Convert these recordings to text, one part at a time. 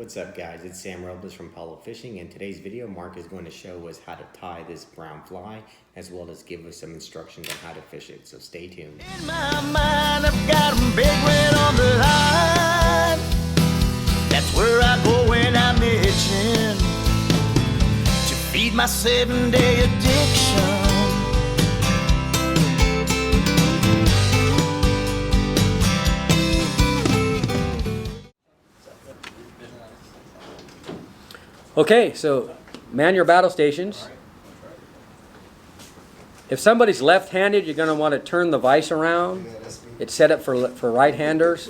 What's up guys, it's Sam Robles from Palo Fishing. In today's video, Mark is going to show us how to tie this brown fly as well as give us some instructions on how to fish it, so stay tuned. In my mind, I've got 'em big red on the line. That's where I go when I'm itching to feed my 7-day addiction. Okay, so man your battle stations. If somebody's left-handed, you're going to want to turn the vise around. It's set up for right-handers.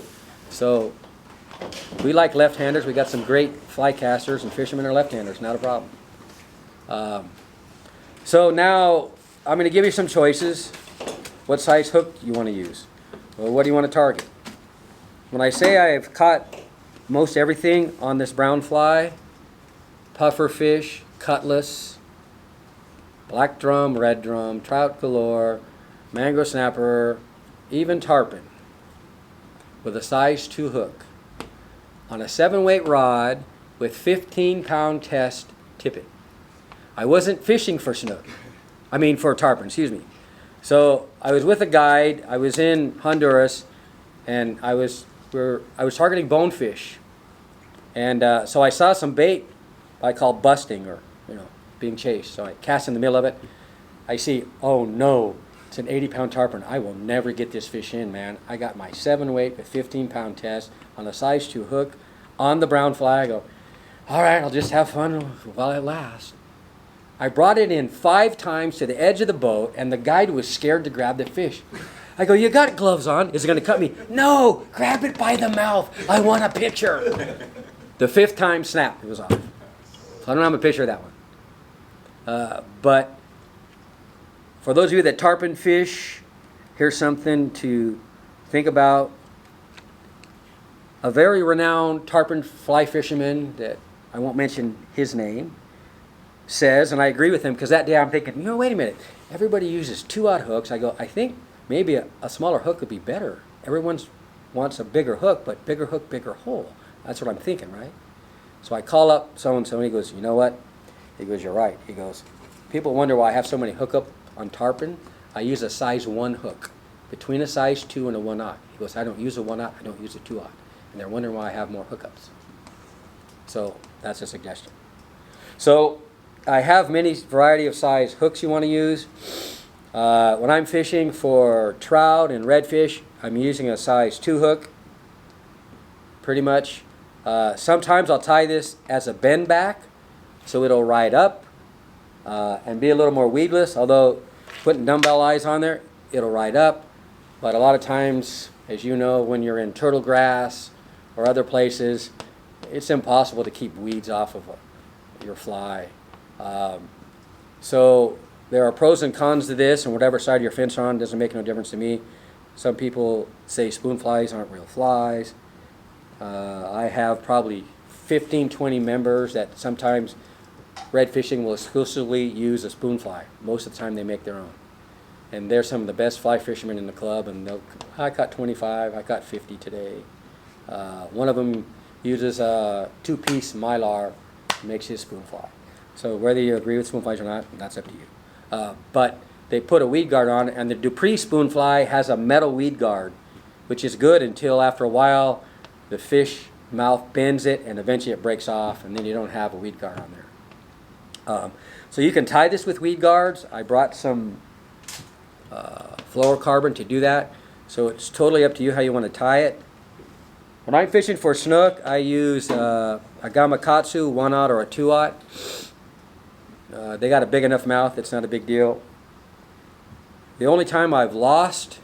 So we like left-handers. We got some great fly casters and fishermen are left-handers, not a problem. So now I'm going to give you some choices. What size hook you want to use? Well, what do you want to target? When I say I've caught most everything on this brown fly, puffer fish, cutlass, black drum, red drum, trout galore, mango snapper, even tarpon with a size 2 hook on a 7-weight rod with 15-pound test tippet. I wasn't fishing for snook. For tarpon, excuse me. So I was with a guide. I was in Honduras, and I was targeting bonefish. And so I saw some bait I call busting, or being chased. So I cast in the middle of it. I see, oh no, it's an 80-pound tarpon. I will never get this fish in, man. I got my 7-weight with 15-pound test on a size 2 hook on the brown fly. I go, all right, I'll just have fun while it lasts. I brought it in 5 times to the edge of the boat, and the guide was scared to grab the fish. I go, you got gloves on? Is it going to cut me? No, grab it by the mouth. I want a picture. The 5th time, snap, it was off. I don't have a picture of that one. But for those of you that tarpon fish, here's something to think about. A very renowned tarpon fly fisherman that I won't mention his name says, and I agree with him, because that day I'm thinking, wait a minute, everybody uses 2-aught hooks. I go, I think maybe a smaller hook would be better. Everyone wants a bigger hook, but bigger hook, bigger hole. That's what I'm thinking, right? So I call up so-and-so, and he goes, you know what? He goes, you're right. He goes, people wonder why I have so many hookup on tarpon. I use a size 1 hook, between a size 2 and a 1-aught. He goes, I don't use a 1-aught, I don't use a 2-aught. And they're wondering why I have more hookups. So that's a suggestion. So I have many variety of size hooks you want to use. When I'm fishing for trout and redfish, I'm using a size 2 hook, pretty much. Sometimes I'll tie this as a bend back, so it'll ride up and be a little more weedless. Although putting dumbbell eyes on there, it'll ride up. But a lot of times, as you know, when you're in turtle grass or other places, it's impossible to keep weeds off of your fly. So there are pros and cons to this, and whatever side your fence on doesn't make no difference to me. Some people say spoon flies aren't real flies. I have probably 15, 20 members that sometimes red fishing will exclusively use a spoon fly. Most of the time they make their own. And they're some of the best fly fishermen in the club, and I caught 25, I caught 50 today. One of them uses a 2-piece mylar, makes his spoon fly. So whether you agree with spoon flies or not, that's up to you. But they put a weed guard on, and the Dupree spoon fly has a metal weed guard, which is good until after a while the fish mouth bends it, and eventually it breaks off, and then you don't have a weed guard on there. So you can tie this with weed guards. I brought some fluorocarbon to do that, so it's totally up to you how you want to tie it. When I'm fishing for snook, I use a Gamakatsu 1-aught or a 2-aught. They got a big enough mouth, it's not a big deal. The only time I've lost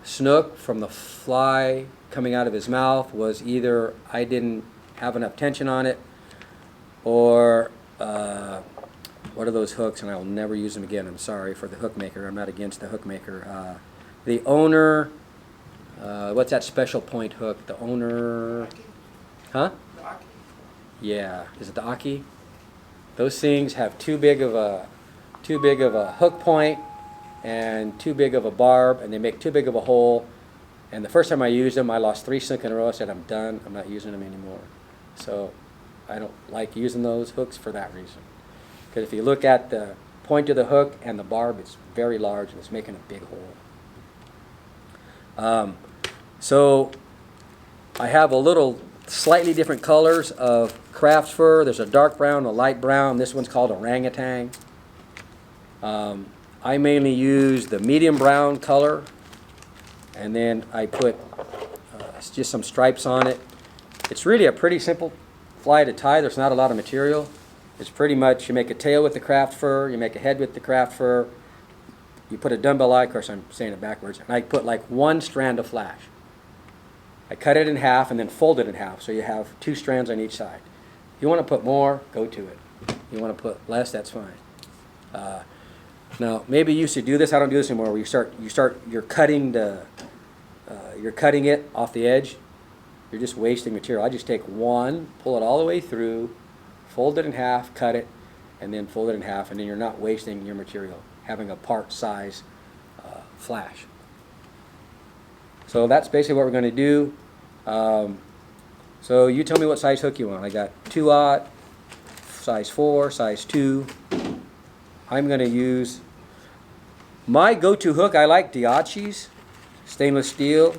snook from the fly coming out of his mouth was either I didn't have enough tension on it, or what are those hooks, and I will never use them again. I'm sorry for the hook maker. I'm not against the hook maker. The owner, what's that special point hook? The owner, huh? Yeah, is it the Aki? Those things have too big of a hook point and too big of a barb, and they make too big of a hole. And the first time I used them, I lost 3 snook in a row. I said, I'm done. I'm not using them anymore. So I don't like using those hooks for that reason. Because if you look at the point of the hook and the barb, it's very large and it's making a big hole. So I have a little slightly different colors of craft fur. There's a dark brown, a light brown. This one's called orangutan. I mainly use the medium brown color, and then I put just some stripes on it. It's really a pretty simple fly to tie. There's not a lot of material. It's pretty much you make a tail with the craft fur, you make a head with the craft fur, you put a dumbbell eye, of course I'm saying it backwards, and I put like one strand of flash. I cut it in half and then fold it in half, so you have 2 strands on each side. If you want to put more, go to it. If you want to put less, that's fine. Now, maybe you used to do this. I don't do this anymore. Where you're cutting it off the edge. You're just wasting material. I just take one, pull it all the way through, fold it in half, cut it, and then fold it in half, and then you're not wasting your material, having a part size flash. So that's basically what we're going to do. So you tell me what size hook you want. I got 2/0, size 4, size 2. I'm going to use my go-to hook. I like Diachi's, stainless steel.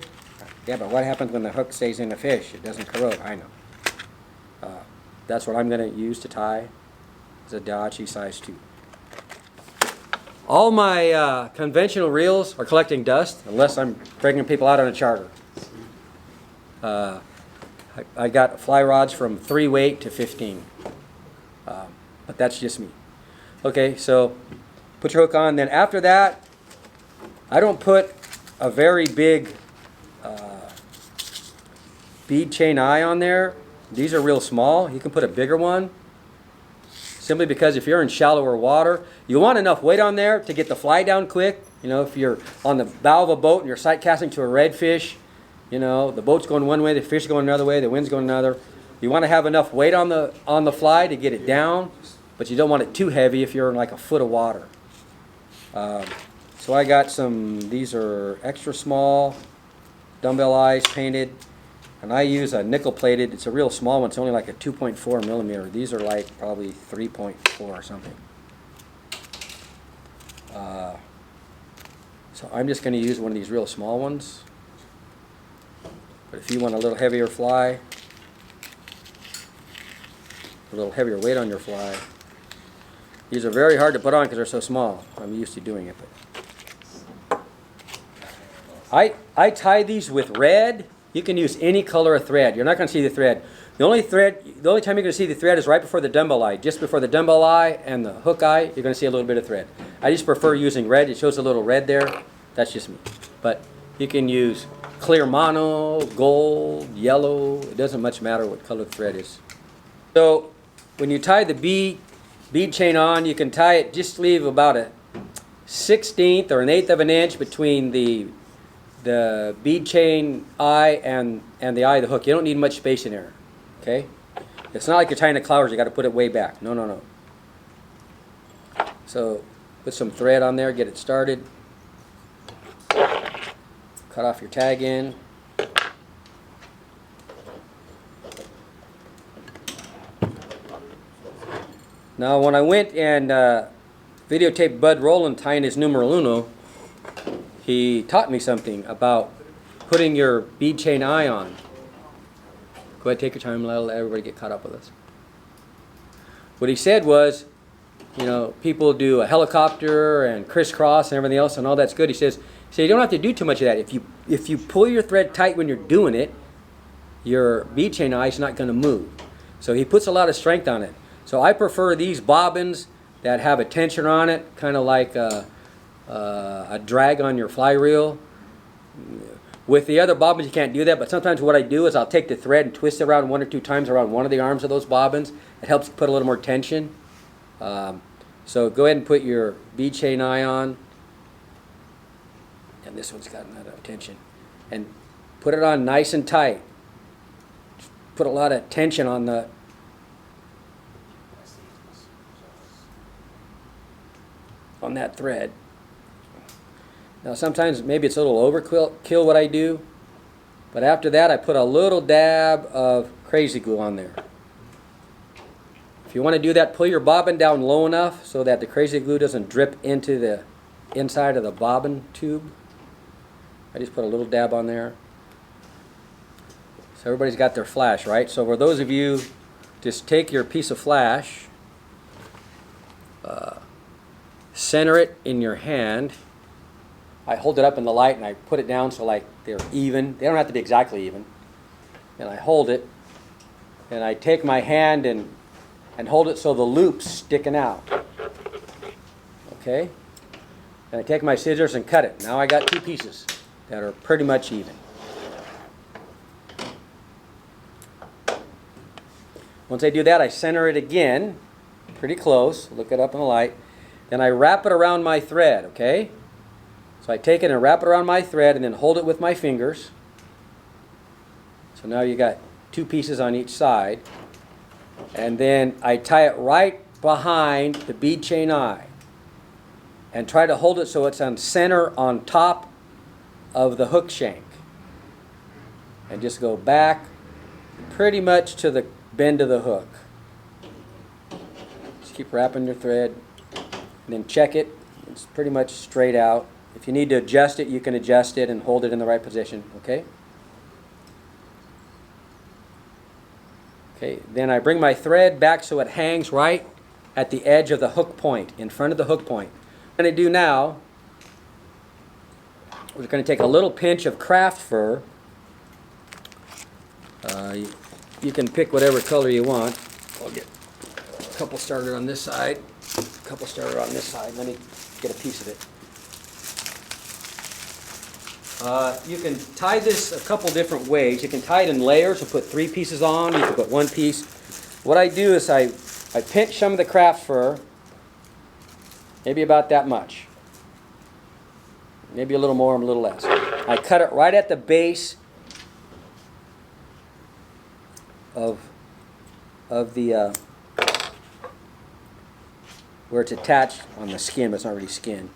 Yeah, but what happens when the hook stays in the fish? It doesn't corrode. I know. That's what I'm going to use to tie. It's a Diachi size 2. All my conventional reels are collecting dust, unless I'm bringing people out on a charter. I got fly rods from 3 weight to 15, but that's just me. Okay, so put your hook on. Then after that, I don't put a very big bead chain eye on there. These are real small. You can put a bigger one, simply because if you're in shallower water, you want enough weight on there to get the fly down quick. You know, if you're on the bow of a boat and you're sight casting to a redfish, you know, the boat's going one way, the fish is going another way, the wind's going another. You want to have enough weight on the fly to get it down, but you don't want it too heavy if you're in like a foot of water. So I got these are extra small, Dumbbell Eyes painted, and I use a nickel plated. It's a real small one. It's only like a 2.4 millimeter. These are like probably 3.4 or something. So I'm just going to use one of these real small ones. But if you want a little heavier fly, a little heavier weight on your fly, these are very hard to put on because they're so small. I'm used to doing it. But I tie these with red. You can use any color of thread. You're not going to see the thread. The only time you're going to see the thread is right before the dumbbell eye. Just before the dumbbell eye and the hook eye, you're going to see a little bit of thread. I just prefer using red. It shows a little red there. That's just me. But you can use clear mono, gold, yellow. It doesn't much matter what color the thread is. So when you tie the bead chain on, you can tie it, just leave about a 1/16 or 1/8 of an inch between the bead chain eye and the eye of the hook. You don't need much space in there. Okay? It's not like you're tying the clouders, you got to put it way back. No, no, no. So put some thread on there, get it started. Cut off your tag end. Now when I went and videotaped Bud Rowland tying his numero uno, he taught me something about putting your bead chain eye on. Go ahead, take your time, let everybody get caught up with us. What he said was, you know, people do a helicopter and crisscross and everything else, and all that's good. He says, you don't have to do too much of that. If you pull your thread tight when you're doing it, your bead chain eye is not going to move. So he puts a lot of strength on it. So I prefer these bobbins that have a tension on it, kind of like a drag on your fly reel. With the other bobbins, you can't do that, but sometimes what I do is I'll take the thread and twist it around 1 or 2 times around one of the arms of those bobbins. It helps put a little more tension. So go ahead and put your bead chain eye on. And this one's got another tension. And put it on nice and tight. Put a lot of tension on that thread. Now sometimes maybe it's a little overkill what I do, but after that I put a little dab of crazy glue on there. If you want to do that, pull your bobbin down low enough so that the crazy glue doesn't drip into the inside of the bobbin tube. I just put a little dab on there. So everybody's got their flash, right? So for those of you, just take your piece of flash, center it in your hand. I hold it up in the light and I put it down so like they're even. They don't have to be exactly even. And I hold it, and I take my hand and hold it so the loop's sticking out. Okay? And I take my scissors and cut it. Now I got two pieces that are pretty much even. Once I do that, I center it again, pretty close. Look it up in the light. Then I wrap it around my thread, okay? So I take it and wrap it around my thread and then hold it with my fingers. So now you got two pieces on each side. And then I tie it right behind the bead chain eye. And try to hold it so it's on center on top of the hook shank. And just go back pretty much to the bend of the hook. Just keep wrapping your thread. And then check it. It's pretty much straight out. If you need to adjust it, you can adjust it and hold it in the right position. Okay? Okay, then I bring my thread back so it hangs right at the edge of the hook point, in front of the hook point. What I'm going to do now, we're going to take a little pinch of craft fur. You can pick whatever color you want. I'll get a couple started on this side, a couple started on this side. Let me get a piece of it. You can tie this a couple different ways. You can tie it in layers and put 3 pieces on. You can put 1 piece. What I do is I pinch some of the craft fur, maybe about that much. Maybe a little more and a little less. I cut it right at the base of the where it's attached on the skin, but it's not really skin.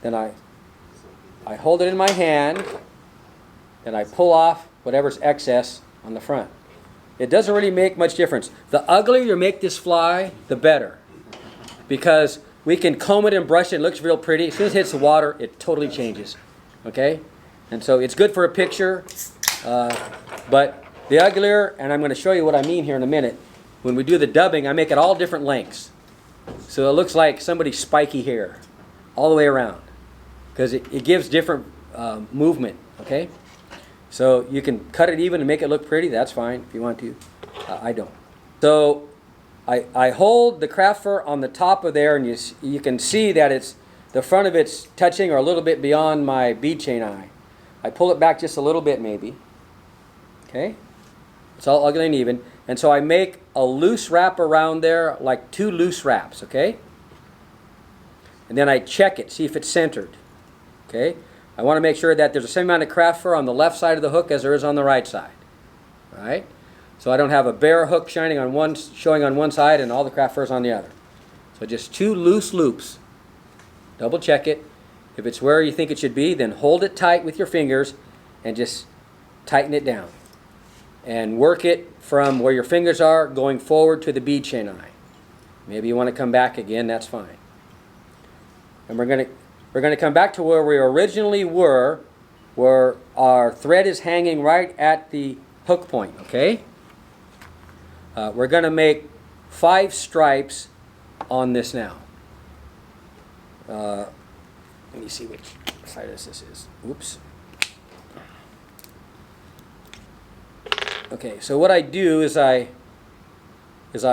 Then I hold it in my hand, and I pull off whatever's excess on the front. It doesn't really make much difference. The uglier you make this fly, the better. Because we can comb it and brush it, it looks real pretty. As soon as it hits the water, it totally changes. Okay? And so it's good for a picture, but the uglier, and I'm going to show you what I mean here in a minute, when we do the dubbing, I make it all different lengths. So it looks like somebody's spiky hair all the way around. Because it gives different movement, okay? So you can cut it even and make it look pretty. That's fine if you want to. I don't. So I hold the craft fur on the top of there, and you can see that it's the front of it's touching or a little bit beyond my bead chain eye. I pull it back just a little bit maybe. Okay? It's all ugly and even. And so I make a loose wrap around there, like 2 loose wraps, okay? And then I check it, see if it's centered. Okay? I want to make sure that there's the same amount of craft fur on the left side of the hook as there is on the right side. All right? So I don't have a bare hook showing on one side and all the craft fur is on the other. So just 2 loose loops. Double check it. If it's where you think it should be, then hold it tight with your fingers and just tighten it down. And work it from where your fingers are going forward to the bead chain eye. Maybe you want to come back again, that's fine. And we're going to come back to where we originally were, where our thread is hanging right at the hook point, okay? We're going to make 5 stripes on this now. Let me see which side this is. Oops. Okay, so what I do is I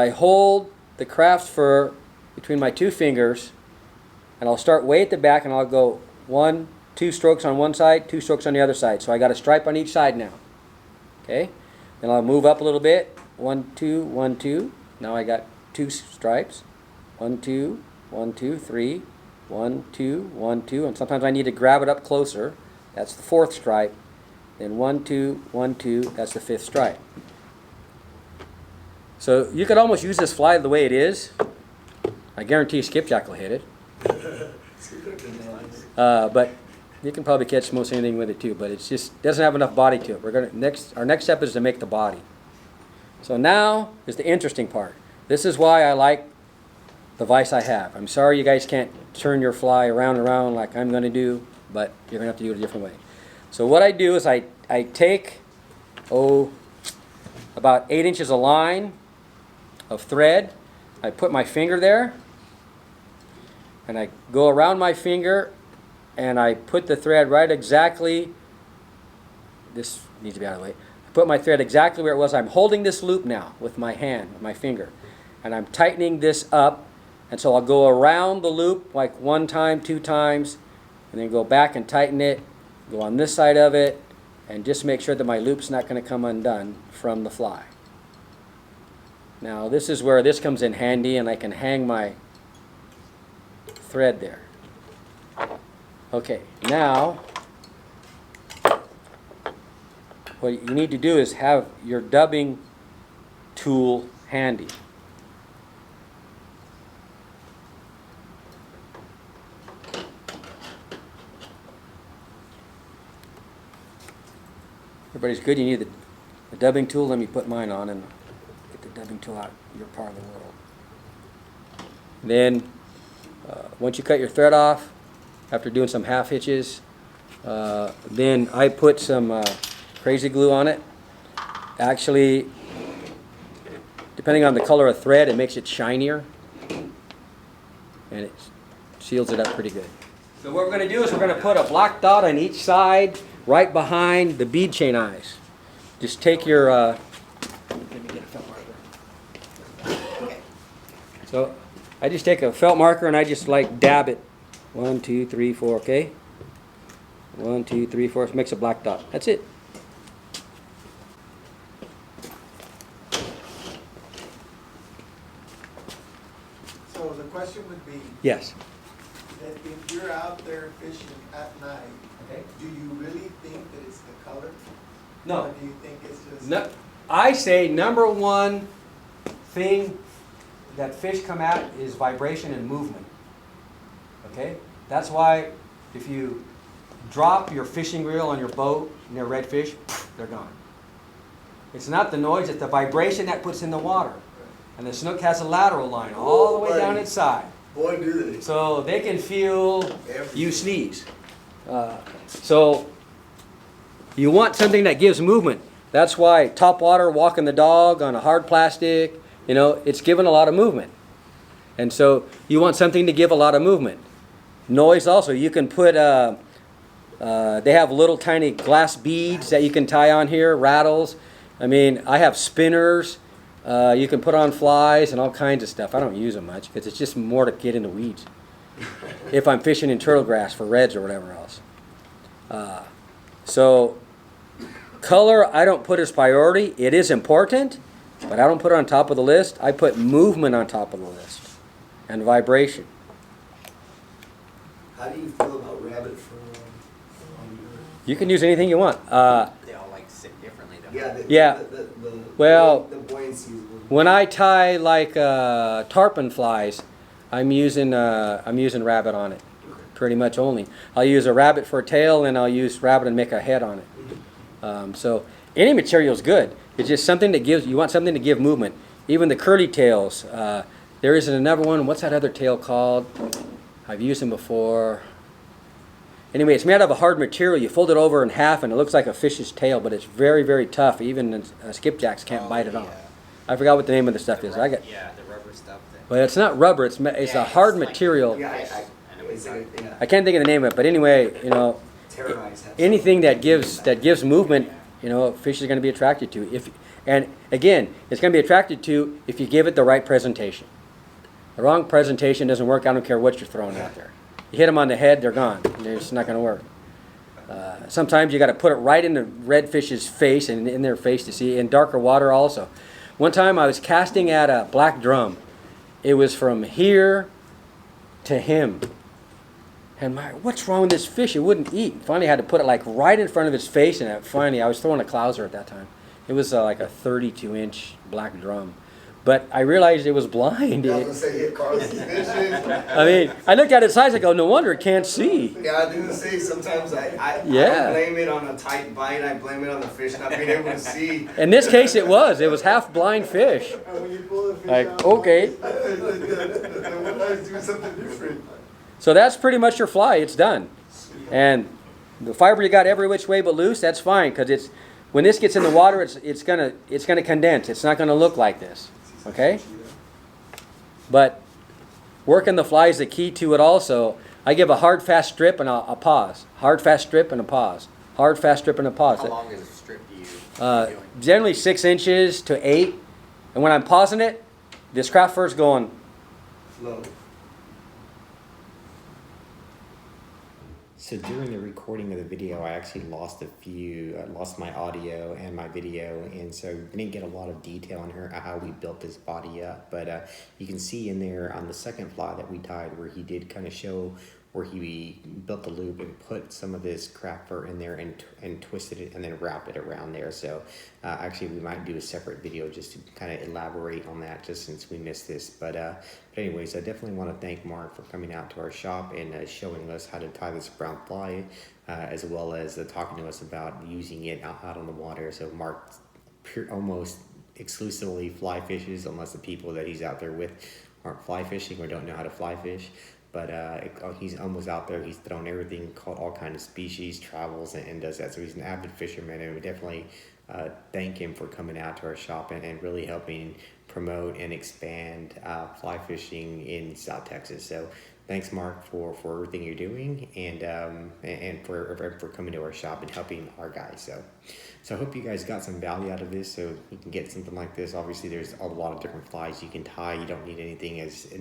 hold the craft fur between my 2 fingers, and I'll start way at the back, and I'll go 1, 2 strokes on one side, 2 strokes on the other side. So I got a stripe on each side now. Okay? Then I'll move up a little bit. 1, 2, 1, 2. Now I got 2 stripes. 1, 2, 1, 2, 3. 1, 2, 1, 2. And sometimes I need to grab it up closer. That's the 4th stripe. Then 1, 2, 1, 2. That's the 5th stripe. So you could almost use this fly the way it is. I guarantee Skipjack will hit it. But you can probably catch most anything with it too. But it just doesn't have enough body to it. Our next step is to make the body. So now is the interesting part. this is why I like the vise I have. I'm sorry you guys can't turn your fly around and around like I'm going to do, but you're going to have to do it a different way. So what I do is I take, about 8 inches of line of thread. I put my finger there, and I go around my finger, and I put the thread right exactly, this needs to be out of the way. I put my thread exactly where it was. I'm holding this loop now with my hand, with my finger, and I'm tightening this up. And so I'll go around the loop like 1 time, 2 times, and then go back and tighten it, go on this side of it, and just make sure that my loop's not going to come undone from the fly. Now this is where this comes in handy, and I can hang my thread there. Okay, now what you need to do is have your dubbing tool handy. Everybody's good. You need the dubbing tool. Let me put mine on and get the dubbing tool out your part of the world. Then, once you cut your thread off, after doing some half hitches, then I put some crazy glue on it. Actually, depending on the color of thread, it makes it shinier, and it seals it up pretty good. So what we're going to do is we're going to put a black dot on each side, right behind the bead chain eyes. Just take your, let me get a felt marker. So I just take a felt marker and I just like dab it. 1, 2, 3, 4, okay? 1, 2, 3, 4, it makes a black dot. That's it. So the question would be, Yes. that if you're out there fishing at night, Okay. do you really think that it's the color? No. Or do you think it's just... No, I say number one thing that fish come at is vibration and movement. Okay? That's why if you drop your fishing reel on your boat near redfish, they're gone. It's not the noise, it's the vibration that puts in the water. And the snook has a lateral line all the way down its side. Boy, do they. So they can feel Everything. you sneeze. So you want something that gives movement. That's why top water, walking the dog on a hard plastic, you know, it's given a lot of movement. And so you want something to give a lot of movement. Noise also, you can put, they have little tiny glass beads that you can tie on here, rattles. I mean, I have spinners. You can put on flies and all kinds of stuff. I don't use them much because it's just more to get in the weeds. If I'm fishing in turtle grass for reds or whatever else. So color I don't put as priority. It is important, but I don't put it on top of the list. I put movement on top of the list and vibration. How do you feel about rabbit fur on your... You can use anything you want. They all like sit differently though. Yeah, Well, the buoyancy is... When I tie like tarpon flies, I'm using rabbit on it, pretty much only. I'll use a rabbit for a tail, and I'll use rabbit and make a head on it. So any material is good. It's just something that gives. You want something to give movement. Even the curly tails. There is another one. What's that other tail called? I've used them before. Anyway, it's made out of a hard material. You fold it over in half, and it looks like a fish's tail, but it's very, very tough. Even skipjacks can't bite it off. I forgot what the name of the stuff is. Yeah, the rubber stuff. Well, it's not rubber. It's a hard material. I can't think of the name of it, but anyway, you know, anything that gives movement, you know, fish is going to be attracted to. And again, it's going to be attracted to if you give it the right presentation. The wrong presentation doesn't work. I don't care what you're throwing out there. You hit them on the head, they're gone. It's not going to work. Sometimes you got to put it right in the redfish's face and in their face to see. In darker water also. One time I was casting at a black drum. It was from here to him. And what's wrong with this fish? It wouldn't eat. Finally I had to put it like right in front of his face, and finally I was throwing a clouser at that time. It was like a 32-inch black drum. but I realized it was blind. I was gonna say hit Carlos' vision. I mean, I looked at its eyes, I go, no wonder it can't see. Yeah, I was gonna say sometimes I Yeah. don't blame it on a tight bite. I blame it on the fish not being able to see. In this case, it was half blind fish. And when you pull the fish Like, out, okay. the one eye's doing something different. So that's pretty much your fly. It's done. And the fiber you got every which way but loose, that's fine, because it's when this gets in the water, it's gonna condense. It's not gonna look like this. Okay? But working the fly is the key to it also. I give a hard, fast strip and a pause. Hard, fast strip and a pause. Hard, fast strip and a pause. How long is a strip you doing? Generally 6 inches to 8. And when I'm pausing it, this craft first going. Slow. So during the recording of the video, I actually lost lost my audio and my video, and so we didn't get a lot of detail on how we built this body up. But you can see in there on the second fly that we tied where he did kind of show where he built the loop and put some of this craft fur in there and twisted it and then wrap it around there. So actually we might do a separate video just to kind of elaborate on that, just since we missed this. But anyways, I definitely want to thank Mark for coming out to our shop and showing us how to tie this brown fly, as well as talking to us about using it out on the water. So Mark almost exclusively fly fishes, unless the people that he's out there with aren't fly fishing or don't know how to fly fish. But he's almost out there. He's thrown everything, caught all kinds of species, travels, and does that. So he's an avid fisherman, and we definitely thank him for coming out to our shop and really helping promote and expand fly fishing in South Texas. So thanks, Mark, for everything you're doing and for coming to our shop and helping our guys. So I hope you guys got some value out of this, so you can get something like this. Obviously, there's a lot of different flies you can tie. You don't need anything as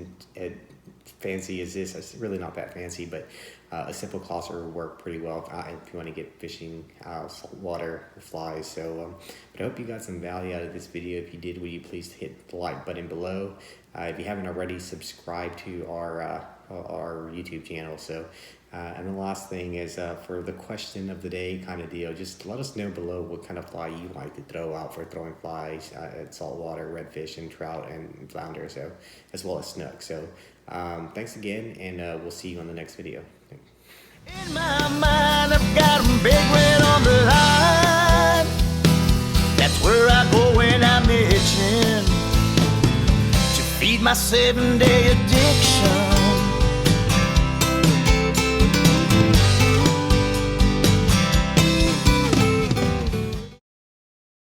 fancy as this. It's really not that fancy, but a simple closser will work pretty well if you want to get fishing saltwater flies. So but I hope you got some value out of this video. If you did, will you please hit the like button below? If you haven't already, subscribe to our YouTube channel. So and the last thing is for the question of the day kind of deal, just let us know below what kind of fly you like to throw out for throwing flies at saltwater, redfish and trout and flounder, so as well as snook. So thanks again, and we'll see you on the next video. In my mind, I've got 'em big red on the line. That's where I go when I'm itching to feed my 7-day addiction.